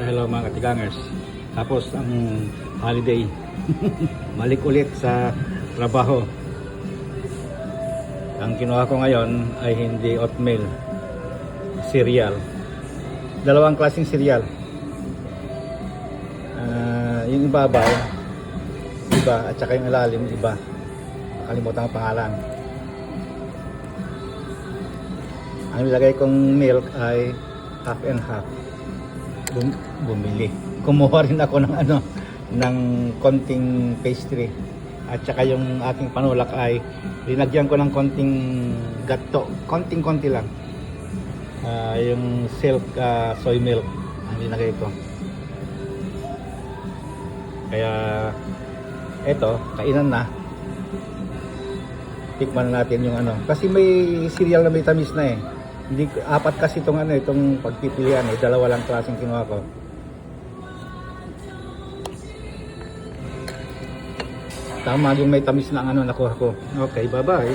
Hello mga katigangers. Tapos ang holiday. Balik ulit sa trabaho. Ang kinuha ko ngayon ay hindi oatmeal, cereal. Dalawang klaseng cereal. Yung ibabaw, iba, at saka yung ilalim, iba. Nakalimutan ang pangalan. Ang nilagay kong milk ay half and half. Bumili. Kumuha rin ako ng konting pastry. At saka yung aking panulak ay linagyan ko ng konting gato. Konting-konti lang. Yung silk soy milk ang linagay ko. Kaya eto, kainan na. Tikman natin yung kasi may cereal na may tamis na eh. Hindi, apat kasi itong pagpipilian eh. Dalawa lang klaseng kinuha ko. Tama yung may tamis na nakuha ko. Okay, bye-bye.